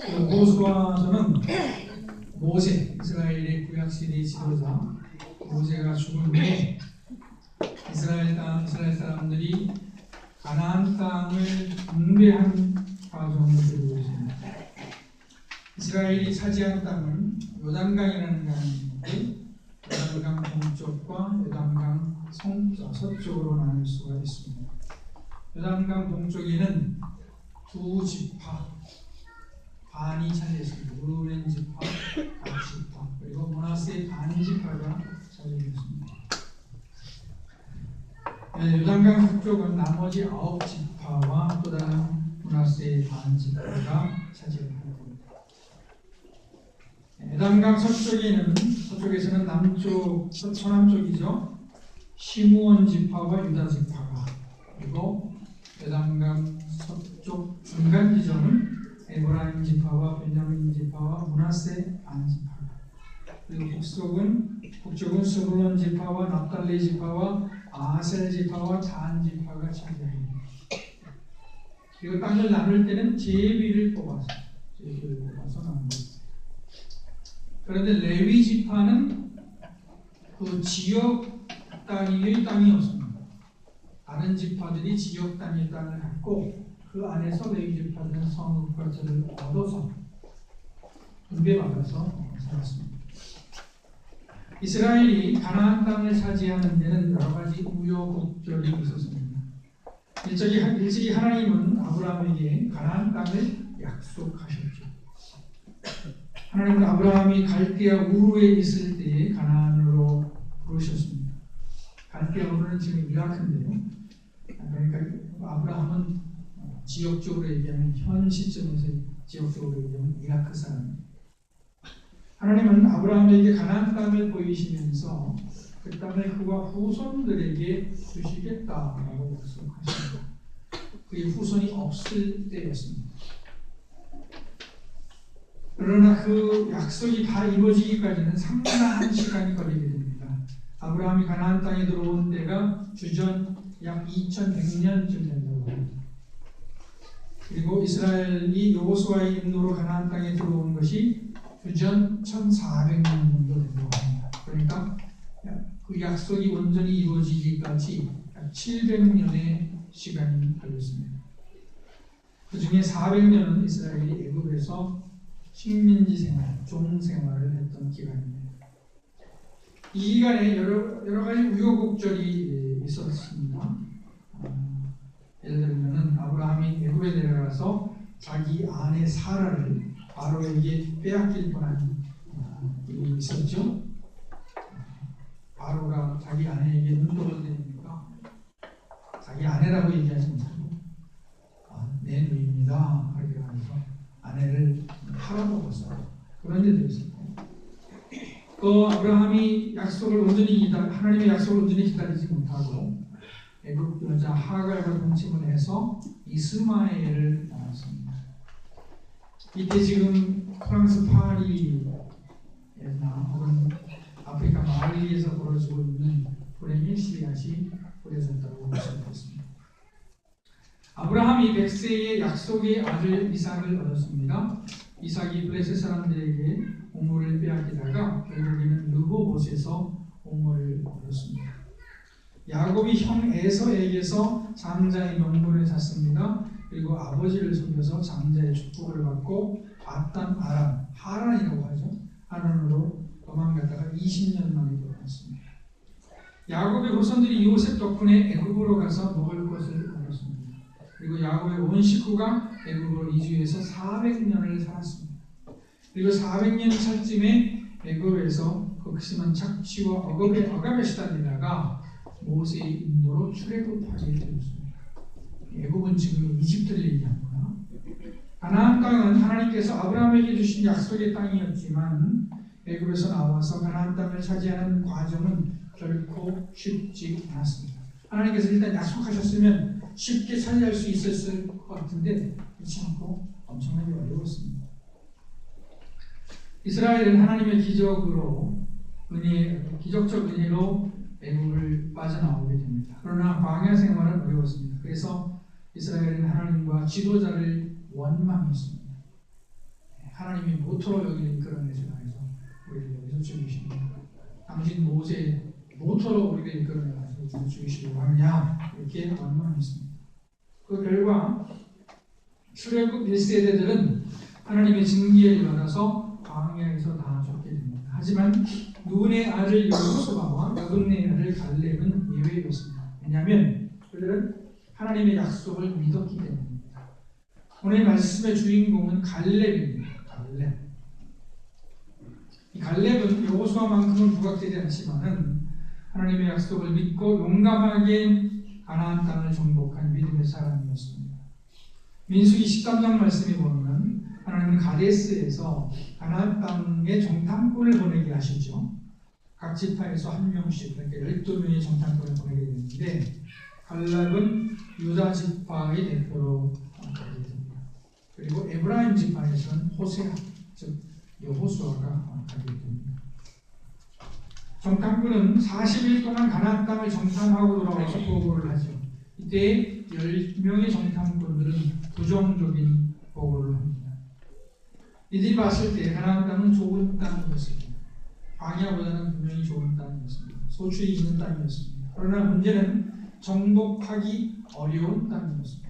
호수아서는 모세, 이스라엘의 구약시대의 지도자 모세가 죽은 후에 이스라엘 사람들이 가나안 땅을 분배한 과정을 그리고 있습니다. 이스라엘이 차지한 땅은 요단강이라는 강이 있는데 요단강 동쪽과 요단강 서쪽으로 나눌 수가 있습니다. 요단강 동쪽에는 두 지파 반이 차지했습니다. 르우벤 지파, 갓 지파, 그리고 므낫세 반 지파가 차지했습니다. 요단강 북쪽은 나머지 9지파와 또 다른 므낫세 반 지파가 차지합니다. 요단강 서쪽에서는 서남쪽이죠. 시므온 지파와 유다 지파가, 그리고 요단강 서쪽 중간 지점은 에브라임 지파와 베냐민 지파와 므낫세 반 지파가, 그리고 북쪽은 스불론 지파와 납달리 지파와 아셀 지파와 단 지파가 차지합니다. 그리고 땅을 나눌 때는 제비를 뽑아서 나눕니다. 그런데 레위 지파는 그 지역 단위의 땅이 없습니다. 다른 지파들이 지역 단위의 땅을 갖고 그 안에서 레위 지파들은 성읍과 절을 얻어서 분배받아서 살았습니다. 이스라엘이 가나안 땅을 차지하는 데는 여러 가지 우여곡절이 있었습니다. 일찍이 하나님은 아브라함에게 가나안 땅을 약속하셨죠. 하나님은 아브라함이 갈대아 우르에 있을 때에 가나안으로 부르셨습니다. 갈대아 우르는 지금 이라크인데요. 그러니까 아브라함은 지역적으로 얘기하면 현 시점에서 지역적으로 얘기하면 이라크 사람입니다. 하나님은 아브라함에게 가나안 땅을 보이시면서 그 땅을 그와 후손들에게 주시겠다라고 약속하십니다. 그의 후손이 없을 때였습니다. 그러나 그 약속이 다 이루어지기까지는 상당한 시간이 걸리게 됩니다. 아브라함이 가나안 땅에 들어온 때가 주전 약 2100년쯤 된다고 합니다. 그리고 이스라엘이 여호수아의 인도로 가나안 땅에 들어온 것이 주전 1400년 정도 된다고 합니다. 그러니까 그 약속이 온전히 이루어지기까지 약 700년의 시간이 걸렸습니다. 그 중에 400년은 이스라엘이 애굽에서 식민지 생활, 종 생활을 했던 기간입니다. 이 기간에 여러 가지 우여곡절이 있었습니다. 예를 들면 아브라함이 애굽에 내려가서 자기 아내 사라를 바로에게 빼앗길 뻔한 일이 있었죠. 바로가 자기 아내에게 눈독을 들이니까 자기 아내라고 얘기하지 못하고 내 누이입니다 이렇게 하면서 아내를 팔아먹었어요. 그런 일도 있었고, 또 아브라함이 하나님의 약속을 온전히 기다리지 못하고 애굽 여자 하갈과 동침을 해서 이스마엘을 낳았습니다. 이때 지금 프랑스 파리나 혹은 아프리카 말리에서 벌어지고 있는 불행의 씨앗이 뿌려졌다고 볼 수 있습니다. 아브라함이 100세의 약속의 아들 이삭을 얻었습니다. 이삭이 블레셋 사람들에게 오물을 빼앗기다가 결국에는 르호봇에서 오물을 얻었습니다. 야곱이 형 에서에게서 장자의 명분을 샀습니다. 그리고 아버지를 속여서 장자의 축복을 받고 아담, 아람, 하란이라고 하죠. 하란으로 도망갔다가 20년 만에 돌아왔습니다. 야곱의 후손들이 요셉 덕분에 애굽으로 가서 먹을 것을 얻었습니다. 그리고 야곱의 온 식구가 애굽으로 이주해서 400년을 살았습니다. 그리고 400년 살쯤에 애굽에서 극심한 착취와 억압에 시달리다가 모세의 인도로 출애굽하게 되었습니다. 애굽은 지금 이집트를 얘기합니다. 가나안 땅은 하나님께서 아브라함에게 주신 약속의 땅이었지만 애굽에서 나와서 가나안 땅을 차지하는 과정은 결코 쉽지 않았습니다. 하나님께서 일단 약속하셨으면 쉽게 차지할 수 있었을 것 같은데 그렇지 않고 엄청나게 어려웠습니다. 이스라엘은 하나님의 기적적 은혜로 애굽을 빠져나오게 됩니다. 그러나 광야 생활은 어려웠습니다. 그래서 이스라엘은 하나님과 지도자를 원망했습니다. 하나님이 모토로 여기를 이끌어내시라 해서 우리를 여기서 죽이십니다. 당신 모세 모토로 우리를 이끌어내서 우리를 죽이시려고 하느냐 이렇게 원망했습니다. 그 결과 출애굽 1세대들은 하나님의 징계를 받아서 광야에서 다 죽게 됩니다. 하지만 눈의 아들 여호수아와 여분의 아들 갈렙은 예외였습니다. 왜냐하면 그들은 하나님의 약속을 믿었기 때문입니다. 오늘 말씀의 주인공은 갈렙입니다. 갈렙. 이 갈렙은 여호수아만큼은 부각되지 않지만은 하나님의 약속을 믿고 용감하게 가나안 땅을 정복한 믿음의 사람이었습니다. 민수기 13장 말씀에 보면 하나님은 가데스에서 가나안 땅에 정탐꾼을 보내게 하시죠. 각 지파에서 한 명씩, 그러니까 12명의 정탐꾼을 보내게 되는데 갈렙은 유다 지파의 대표로 가게 됩니다. 그리고 에브라임 지파에서는 호세아, 즉 여호수아가 가게 됩니다. 정탐꾼은 40일 동안 가나안 땅을 정탐하고 돌아와서 보고를 하죠. 이때 10명의 정탐꾼들은 부정적인 보고를 합니다. 이들이 봤을 때 가나안 땅은 좋은 땅이었습니다. 광야보다는 분명히 좋은 땅이었습니다. 소출이 있는 땅이었습니다. 그러나 문제는 정복하기 어려운 땅이었습니다.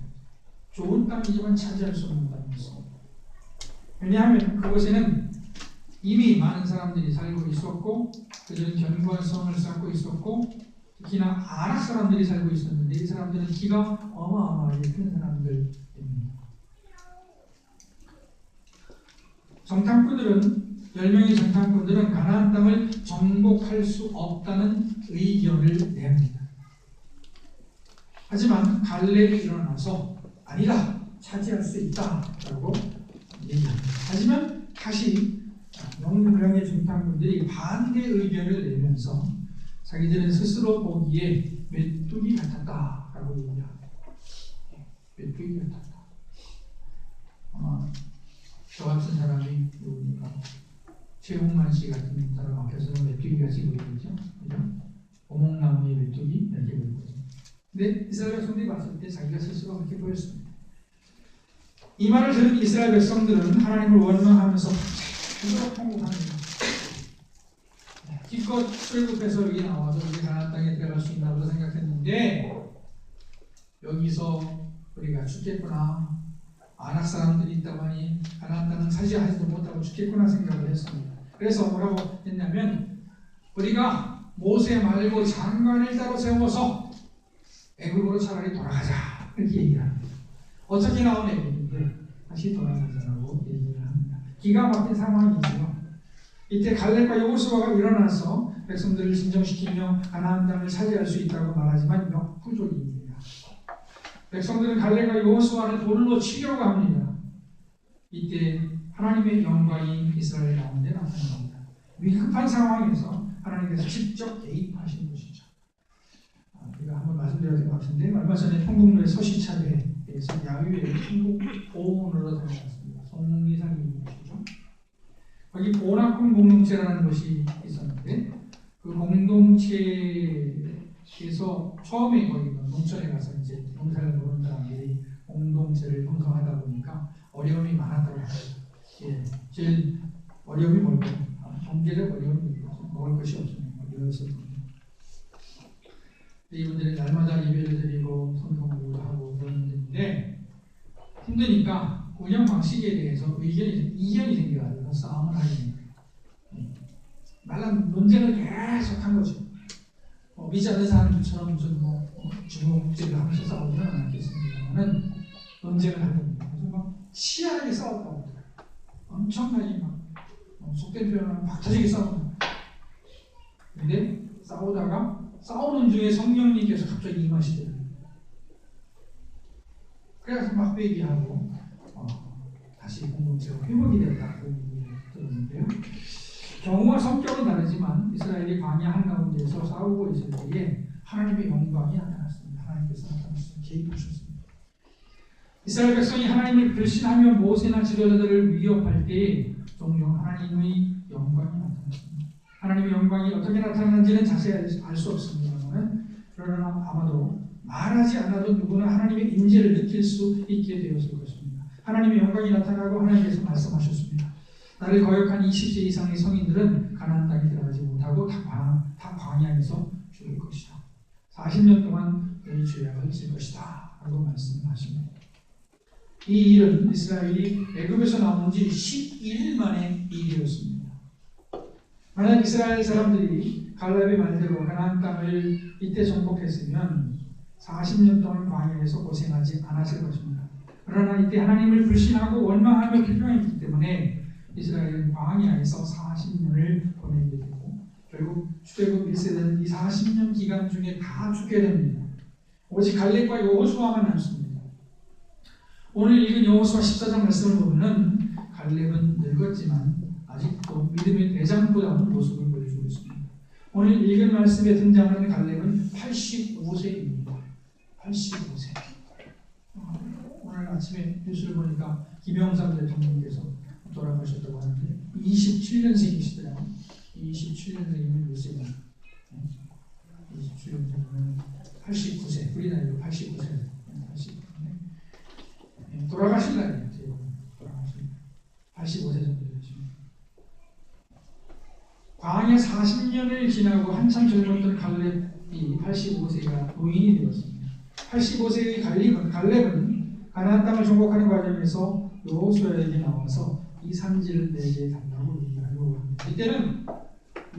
좋은 땅이지만 차지할 수 없는 땅이었습니다. 왜냐하면 그곳에는 이미 많은 사람들이 살고 있었고 그들은 견고한 성을 쌓고 있었고 특히나 아낙 사람들이 살고 있었는데 이 사람들은 키가 어마어마하게 큰 사람들입니다. 정탐꾼들은 10명의 정탐꾼들은 가나안 땅을 정복할 수 없다는 의견을 냅니다. 하지만 갈렙이 일어나서 아니다, 차지할 수 있다라고 얘기합니다. 하지만 다시 10명의 정탐꾼들이 반대 의견을 내면서 자기들은 스스로 보기에 메뚜기 같았다라고 얘기합니다. 메뚜기 같았다. 저 같은 사람이 누구니까 최홍만 씨 같은 사람 앞에서는 메뚜기같이 보이겠죠? 그죠? 오목나무의 메뚜기 이렇게 보이거든요. 근데 이스라엘 백성들이 봤을 때 자기가 스스로 그렇게 보였습니다. 이 말을 들은 이스라엘 백성들은 하나님을 원망하면서 그대로 통곡합니다. 기껏 출애굽해서 여기 나와서 우리 가나안 땅에 들어갈 수 있다고 생각했는데 여기서 우리가 죽겠구나, 아낙 사람들이 있다고 하니 가나안 땅은 차지하지도 못하고 죽겠구나 생각을 했습니다. 그래서 뭐라고 했냐면 우리가 모세 말고 장관을 따로 세워서 애굽으로 차라리 돌아가자 이렇게 얘기를 합니다. 어떻게 나온 애굽인데 다시 돌아가자라고 얘기를 합니다. 기가 막힌 상황이지요. 이때 갈렙과 여호수아가 일어나서 백성들을 진정시키며 가나안 땅을 차지할 수 있다고 말하지만 역부족입니다. 백성들은 갈렙과 여호수아를 돌로 치려고 합니다. 이때 하나님의 영광이 이스라엘 가운데 나타납니다. 위급한 상황에서 하나님께서 직접 개입하신 것이죠. 제가 한번 말씀드려야 될 것 같은데 얼마 전에 통곡로의 서시차례에서 야훼의 통곡 보훈으로 다녀왔습니다. 송리상이 것이죠. 거기 보나콘 공동체라는 것이 있었는데 그 공동체에서 처음에 거기 농촌에 가서 이제 농사를 노는 사람들이 공동체를 형성하다 보니까 어려움이 많았다고 합니다. 예, 제일 어려움이 뭘까요? 경제적 어려움이 있고 먹을 것이 없으니까 이랬었거든요. 이분들이 날마다 예배를 드리고 성경 공부를 하고 그러는데 힘드니까 운영 방식에 대해서 이견이 생겨가지고 싸움을 하게 됩니다. 말란 논쟁을 계속 한 거죠. 믿지 않는 사람들처럼 무슨 주먹질을 하면서 싸우지는 않겠습니다만은 논쟁을 하게 됩니다. 그래서 막 치열하게 싸웠다고 합니다. 엄청나게 막 속된 표현은 박터지게 싸웁니다. 근데 싸우는 중에 성령님께서 갑자기 임하시더라고요. 그래서 막 회개하고 다시 공동체가 회복이 됐다고 얘기를 들었는데요. 경우와 성격은 다르지만 이스라엘이 광야 한가운데서 싸우고 있을 때에 하나님의 영광이 나타났습니다. 하나님께서 나타났습니다. 개입하셨습니다. 이스라엘 백성이 하나님을 불신하며 모세나 지도자들을 위협할 때에 종종 하나님의 영광이 나타났습니다. 하나님의 영광이 어떻게 나타나는지는 자세히 알 수 없습니다만 그러나 아마도 말하지 않아도 누구나 하나님의 임재를 느낄 수 있게 되었을 것입니다. 하나님의 영광이 나타나고 하나님께서 말씀하셨습니다. 나를 거역한 20세 이상의 성인들은 가나안 땅에 들어가지 못하고 다 광야에서 죽을 것이다. 40년 동안 너희 죄악을 질 것이다 라고 말씀하십니다. 이 일은 이스라엘이 애굽에서 나온 지 11일 만의 일이었습니다. 만약 이스라엘 사람들이 갈렙의 말대로 가나안 땅을 이때 정복했으면 40년 동안 광야에서 고생하지 않았을 것입니다. 그러나 이때 하나님을 불신하고 원망하며 불평했기 때문에 이스라엘은 광야에서 40년을 보내게 되고 결국 출애굽 1세대는 이 40년 기간 중에 다 죽게 됩니다. 오직 갈렙과 여호수아만 남습니다. 오늘 읽은 여호수아 14장 말씀을 보면 갈렙은 늙었지만 아직도 믿음의 대장보다는 모습을 보여주고 있습니다. 오늘 읽은 말씀에 등장하는 갈렙은 85세입니다. 85세. 오늘 아침에 뉴스를 보니까 김영삼 대통령께서 돌아가셨다고 하는데 27년생이시더라고요. 27년생이면 몇 세냐? 27년생이면 89세. 우리 나이로 89세. 89세. 돌아가실 날이에요. 85세 정도 되십니다. 광야 40년을 지나고 한참 젊었던 갈렙이 85세가 노인이 되었습니다. 85세의 갈렙은 가나안 땅을 정복하는 과정에서 여호수아에게 나와서 이 산지를 내게 달라고 얘기하려고 합니다. 이때는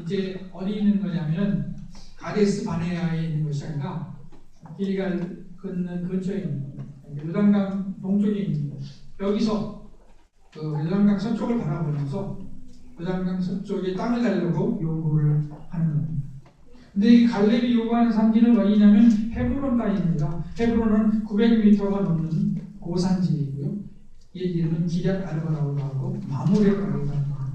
이제 어디 있는 거냐면 가데스 바네아에 있는 것이 아니라 길갈 걷는 근처에 있는 요단강 동쪽에 있는 것. 여기서 그 요단강 서쪽을 바라보면서 요단강 서쪽에 땅을 달라고 요구를 하는 겁니다. 근데 이 갈렙이 요구하는 산지는 어디냐면 헤브론 땅입니다. 헤브론은 900m가 넘는 고산지이고요. 이 이름은 기럇 아르바라고 하고 마므레라고 합니다.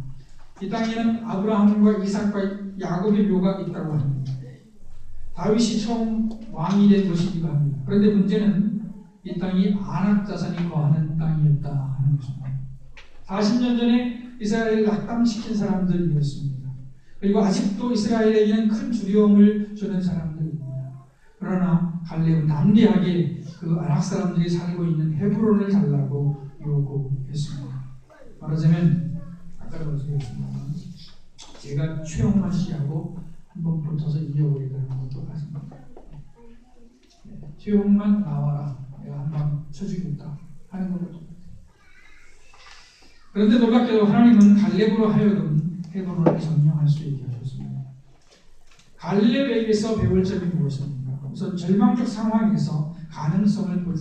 이 땅에는 아브라함과 이삭과 야곱의 묘가 있다고 합니다. 다윗이 처음 왕이 된 곳이기도 합니다. 그런데 문제는 이 땅이 아낙 자손이 거하는 땅이었다 하는 것입니다. 40년 전에 이스라엘을 낙담시킨 사람들이었습니다. 그리고 아직도 이스라엘에게는 큰 두려움을 주는 사람들입니다. 그러나 갈렙은 담대하게 그 아낙 사람들이 살고 있는 헤브론을 달라고 요구했습니다. 말하자면 아까도 말씀드렸습니다. 제가 최홍만 씨하고 한번 붙어서 이겨버리다는 것도 같습니다. 최홍만 나와라. 내가 한방 쳐주겠다 하는 것도. 그런데 놀랍게도 하나님은 갈렙으로 하여금 헤브론을 점령할 수 있게 하셨습니다. 갈렙에게서 배울 점이 무엇입니까? 우선 절망적 상황에서 가능성을 볼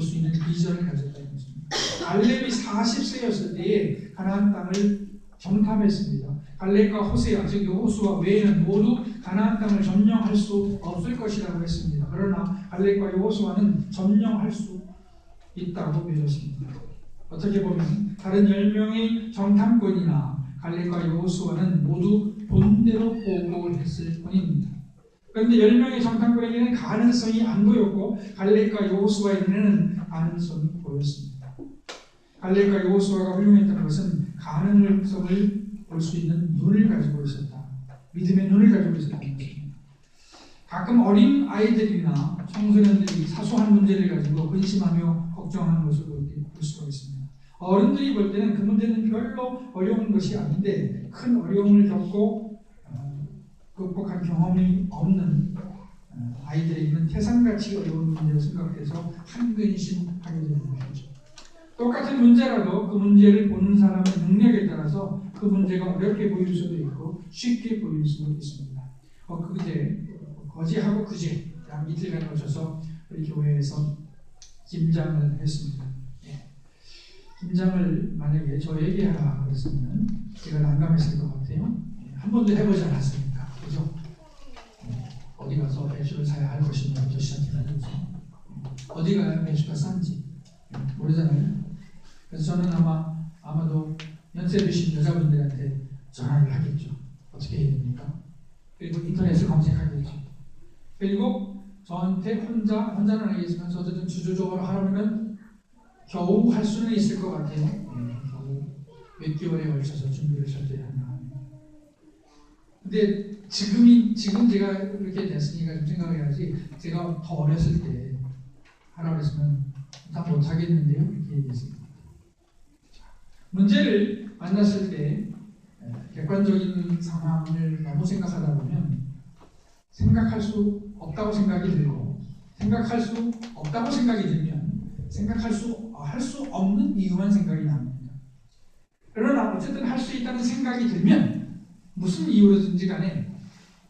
수 있는 비전을 가졌다는 것입니다. 갈렙이 40세였을 때에 가나안 땅을 정탐했습니다. 갈렙과 호세아 즉 여호수아 외에는 모두 가나안 땅을 점령할 수 없을 것이라고 했습니다. 그러나 갈렙과 여호수아는 점령할 수 있다고 믿었습니다. 어떻게 보면 다른 10명의 정탐꾼이나 갈렙과 여호수아는 모두 본대로 보고했을 뿐입니다. 그런데 10명의 정탐꾼에게는 가능성이 안 보였고 갈렙과 여호수아에게는 가능성이 보였습니다. 갈렙과 여호수아가 훌륭했던 것은 가능성을 볼 수 있는 눈을 가지고 있었다. 믿음의 눈을 가지고 있었다는 것입니다. 가끔 어린 아이들이나 청소년들이 사소한 문제를 가지고 근심하며 걱정하는 것을 볼 수가 있습니다. 어른들이 볼 때는 그 문제는 별로 어려운 것이 아닌데 큰 어려움을 겪고 극복한 경험이 없는 아이들에게는 태산같이 어려운 문제를 생각해서 한근심하게 되는 것이죠. 똑같은 문제라도 그 문제를 보는 사람의 능력에 따라서 그 문제가 어렵게 보일 수도 있고 쉽게 보일 수도 있습니다. 거제하고 그제 약 이틀간 오셔서 우리 교회에서 김장을 했습니다. 김장을 만약에 저에게 하라 그랬으면 제가 난감했을 것 같아요. 한 번도 해보지 않았으니까, 그죠? 어디 가서 배추를 사야 할 것이냐부터 시작해가지고 어디 가야 배추가 싼지 모르잖아요. 그래서 저는 아마도 연세 드신 여자분들한테 전화를 하겠죠. 어떻게 해야 됩니까? 그리고 인터넷을 검색하겠죠. 그리고 저한테 혼자는 아니겠지만 저도 좀 주도적으로 하려면 겨우 할 수는 있을 것 같아요. 겨우 몇 개월에 걸쳐서 준비를 철저히 한다. 근데 지금 제가 이렇게 됐으니까 좀 생각해야지. 제가 더 어렸을 때 하라고 했으면 다 못하겠는데요. 이렇게 얘기했습니다. 문제를 만났을 때 객관적인 상황을 너무 생각하다 보면 생각할 수 없다고 생각이 들고 생각할 수 없다고 생각이 들면 할 수 없는 이유만 생각이 납니다. 그러나 어쨌든 할 수 있다는 생각이 들면 무슨 이유로든지 간에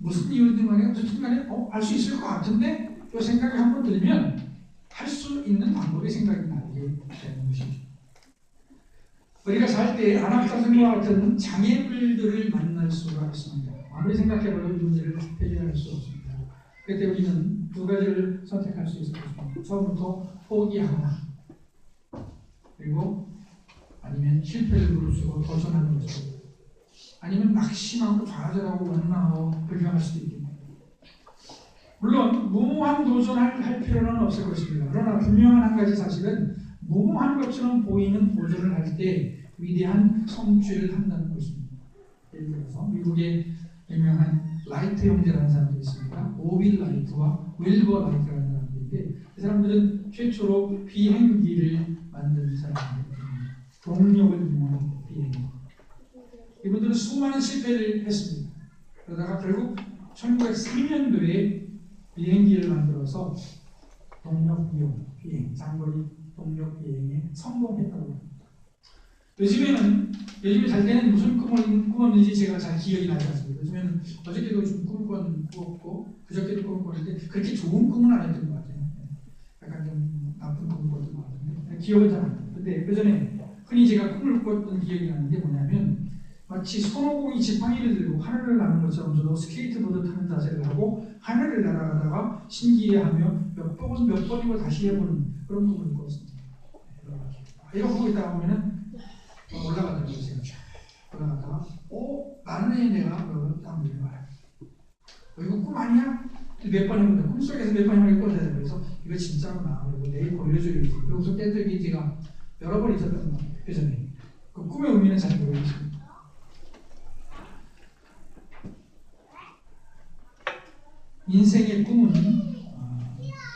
어쨌든 간에 할 수 있을 것 같은데 그 생각이 한번 들면 할 수 있는 방법의 생각이 나게 되는 것이죠. 우리가 살 때 안악자들과 같은 장애물들을 만날 수가 있습니다. 아무리 생각해봐도 이 문제를 해결할 수 없습니다. 그때 우리는 두 가지를 선택할 수 있을 것입니다. 처음부터 포기하거나 그리고 아니면 실패를 무릅쓰고 도전하는 것입니다. 아니면 낙심하고 좌절하고 원망하고 불평할 수도 있겠습니다. 물론 무모한 도전을 할 필요는 없을 것입니다. 그러나 분명한 한 가지 사실은 무모한 것처럼 보이는 도전을 할 때 위대한 성취를 한다는 것입니다. 예를 들어서 미국의 유명한 라이트 형제라는 사람들이 있습니다. 오빌 라이트와 윌버 라이트라는 사람들인데 그 사람들은 최초로 비행기를 만든 사람들입니다. 동력을 이용한 비행기. 이분들은 수많은 실패를 했습니다. 그러다가 결국 1903년도에 비행기를 만들어서 동력 비행, 장거리 동력 비행에 성공했다고 합니다. 요즘에 잘 때는 무슨 꿈을 꾸었는지 제가 잘 기억이 나지 않습니다. 요즘에는 어저께도 좀 꿈을 꾸었고 그저께도 꿈을 꾸었는데 그렇게 좋은 꿈은 아니었던 것 같아요. 약간 좀 나쁜 꿈을 꿨던 것 같은데 기억은 잘 안 나요. 근데 그전에 흔히 제가 꿈을 꿨던 기억이 나는 게 뭐냐면 마치 손오공이 지팡이를 들고 하늘을 나는 것처럼 저도 스케이트보드 타는 자세를 하고 하늘을 날아가다가 신기해하며 몇 번이고 다시 해보는 그런 꿈을 꿨습니다. 이거 보고 있다가 보면은 올라가더라고요. 제가 올라가다가 나는 내가 딱 물려봐요. 이거 꿈 아니야? 몇 번 해보는데 꿈속에서 몇 번 해보니까 꽂아야 돼요. 그래서 이거 진짜구나. 그리고 내일 보여줘야지. 그러고서 깨들기 제가 여러 번 있었던 것 같아요. 그전에 그 꿈의 의미는 잘 모르겠습니다. 인생의 꿈은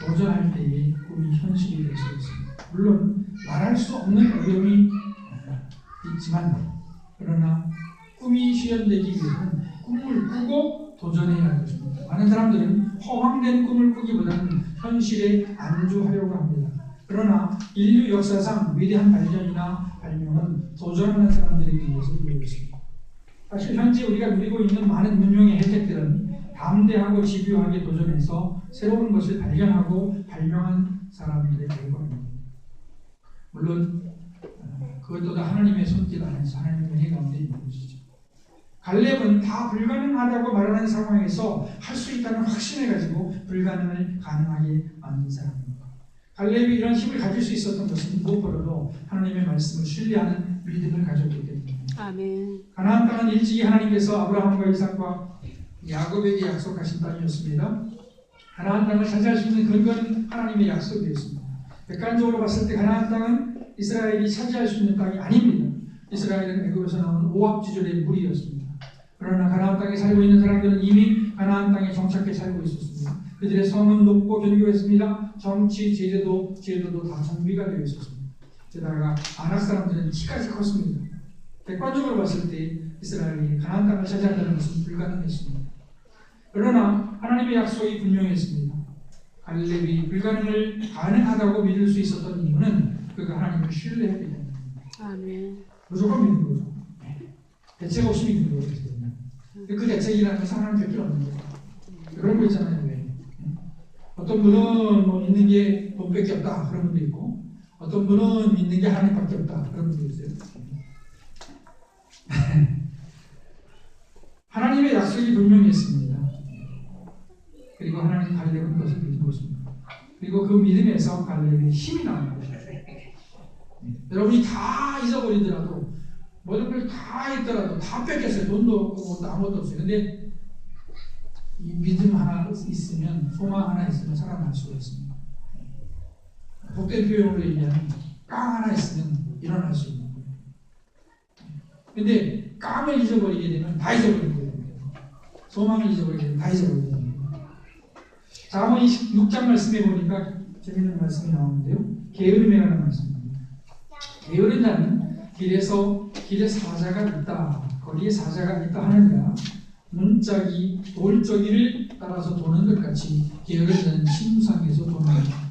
도전할 때의 꿈이 현실이 될 수 있습니다. 물론 말할 수 없는 어려움이 있지만 그러나 꿈이 실현되기 위해서는 꿈을 꾸고 도전해야 할 것입니다. 많은 사람들은 허황된 꿈을 꾸기보다는 현실에 안주하려고 합니다. 그러나 인류 역사상 위대한 발전이나 발명은 도전하는 사람들에게 의해서 이루어졌습니다. 사실 현재 우리가 누리고 있는 많은 문명의 혜택들은 담대하고 집요하게 도전해서 새로운 것을 발견하고 발명한 사람들의 결과입니다. 물론 그것도 다 하나님의 손길 안에서 하나님의 은혜 가운데 있는 것이죠. 갈렙은 다 불가능하다고 말하는 상황에서 할 수 있다는 확신을 가지고 불가능을 가능하게 만든 사람입니다. 갈렙이 이런 힘을 가질 수 있었던 것은 무엇보다도 하나님의 말씀을 신뢰하는 믿음을 가졌기 때문입니다. 아멘. 가나안 땅은 일찍이 하나님께서 아브라함과 이삭과 야곱에게 약속하신 땅이었습니다. 가나안 땅을 차지할 수 있는 근거는 하나님의 약속이었습니다. 객관적으로 봤을 때 가나안 땅은 이스라엘이 차지할 수 있는 땅이 아닙니다. 이스라엘은 애굽에서 나온 오합지졸의 무리였습니다. 그러나 가나안 땅에 살고 있는 사람들은 이미 가나안 땅에 정착해 살고 있었습니다. 그들의 성은 높고 견고했습니다. 정치, 제도도 다 정비가 되어 있었습니다. 게다가 아낙 사람들은 키까지 컸습니다. 객관적으로 봤을 때 이스라엘이 가나안 땅을 차지한다는 것은 불가능했습니다. 그러나 하나님의 약속이 분명했습니다. 갈렙이 불가능을 가능하다고 믿을 수 있었던 이유는 그가 하나님을 신뢰했기 때문입니다. 아멘. 무조건 믿는 거죠. 대책 없이 믿는 거죠. 그 대책이라는 것은 하나님 될 필요 없는 거죠. 그런 거 있잖아요. 왜? 어떤 분은 뭐 믿는 게 돈밖에 없다 그런 분도 있고 어떤 분은 믿는 게 하나님밖에 없다 그런 분도 있어요. 하나님의 약속이 분명했습니다. 그리고 하나님 갈렙은 그것을 믿은 것입니다. 그리고 그 믿음에서 갈렙의 힘이 나오는 것입니다. 여러분이 다 잊어버리더라도 모든 걸 다 있더라도 다 뺏겼어요. 돈도 없고 아무것도 없어요. 근데 이 믿음 하나 있으면 소망 하나 있으면 살아날 수가 있습니다. 복된 표현으로 얘기하면 깡 하나 있으면 일어날 수 있는 거예요. 근데 깡을 잊어버리게 되면 다 잊어버리는 거예요. 소망을 잊어버리게 되면 다 잊어버리게 됩니다. 잠언 26장 말씀에 보니까 재밌는 말씀이 나오는데요. 게으름이라는 말씀입니다. 게으른 자는 길에 사자가 있다, 거리에 사자가 있다 하느니라. 문짝이 돌저기를 따라서 도는 것 같이 게으른 자는 침상에서 도는다.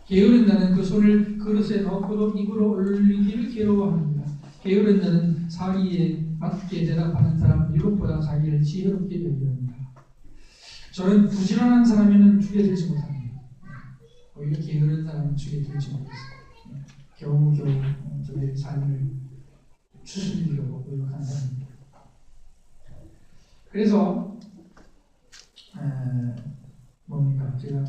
게으른 자는 그 손을 그릇에 넣고도 입으로 올리기를 괴로워합니다. 게으른 자는 사리에 맞게 대답하는 사람 일곱보다 자기를 지혜롭게 여기는다. 저는 부지런한 사람에는 주게 되지 못합니다. 오히려 게으른 사람은 주게 되지 못했어요. 겨우겨우 저의 삶을 추스리려고 노력한 사람입니다. 그래서 뭡니까? 제가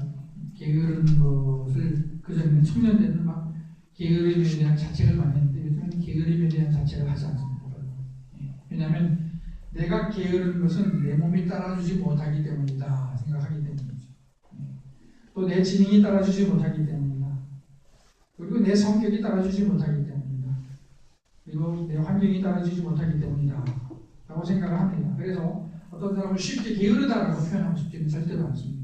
게으른 것을 그전에는 청년 때는 막 게으름에 대한 자책을 많이 했는데 요즘은 게으름에 대한 자책을 하지 않습니다. 왜냐하면 내가 게으른 것은 내 몸이 따라주지 못하기 때문이다 생각하기 때문이죠. 또 내 지능이 따라주지 못하기 때문이다. 그리고 내 성격이 따라주지 못하기 때문이다. 그리고 내 환경이 따라주지 못하기 때문이다 라고 생각을 합니다. 그래서 어떤 사람을 쉽게 게으르다라고 표현하고 싶지는 절대로 않습니다.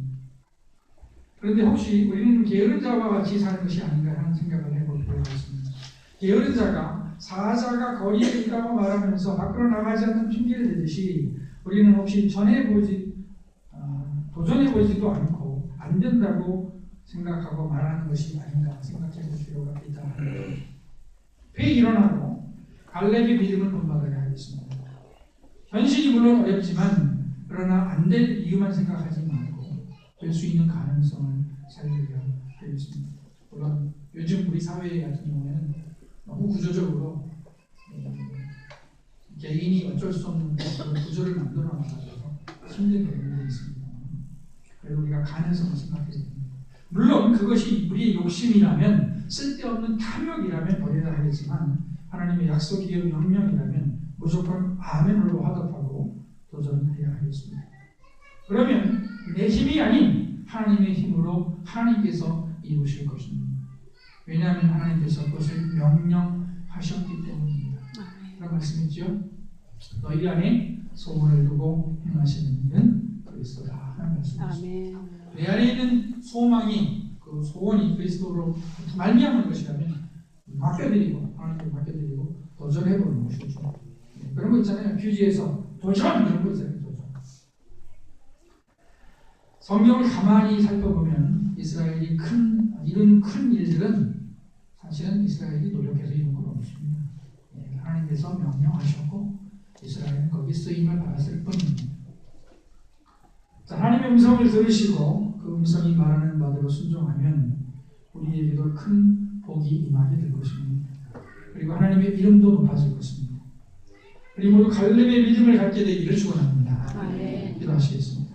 그런데 혹시 우리는 게으른 자와 같이 사는 것이 아닌가 하는 생각을 해볼 필요가 있습니다. 게으른 자가 사자가 거리에 있다고 말하면서 밖으로 나가지 않는 핑계를 대듯이 우리는 혹시 도전해보지도 않고 안 된다고 생각하고 말하는 것이 아닌가 생각해 볼 필요가 있다. 폐 일어나고 갈렙의 믿음을 본받아야 하겠습니다. 현실이 물론 어렵지만 그러나 안 될 이유만 생각하지 말고 될 수 있는 가능성을 살려야 되겠습니다. 물론 요즘 우리 사회 같은 경우에는 너무 구조적으로 개인이 어쩔 수 없는 그런 구조를 만들어 놔가지고 힘든 부분이 있습니다. 그래서 우리가 가능성을 생각해야 됩니다. 물론 그것이 우리의 욕심이라면 쓸데없는 탐욕이라면 버려야 하겠지만 하나님의 약속이요 명령이라면 무조건 아멘으로 화답하고 도전해야 하겠습니다. 그러면 내 힘이 아닌 하나님의 힘으로 하나님께서 이루실 것입니다. 왜냐하면 하나님께서 그것을 명령하셨기 때문입니다. 그런 말씀이죠. 너희 안에 소원을 두고 행하시는 이는 그리스도다 하는 말씀이죠. 내 안에 있는 소망이 그 소원이 그리스도로 말미암은 것이라면 맡겨드리고 하나님께 맡겨드리고 도전해보는 것이죠. 그런 거 있잖아요. 퀴즈에서 도전 이런 거 있잖아요. 도전. 성경을 가만히 살펴보면 이스라엘이 이룬 큰 일들은 사실은 이스라엘이 노력해서 이룬 건 없습니다. 하나님께서 명령하셨고 이스라엘은 거기 쓰임을 받았을 뿐입니다. 자, 하나님의 음성을 들으시고 그 음성이 말하는 바대로 순종하면 우리에게도 큰 복이 임하게 될 것입니다. 그리고 하나님의 이름도 높아질 것입니다. 우리 모두 갈렙의 믿음을 갖게 되기를 축원합니다. 기도하시겠습니다.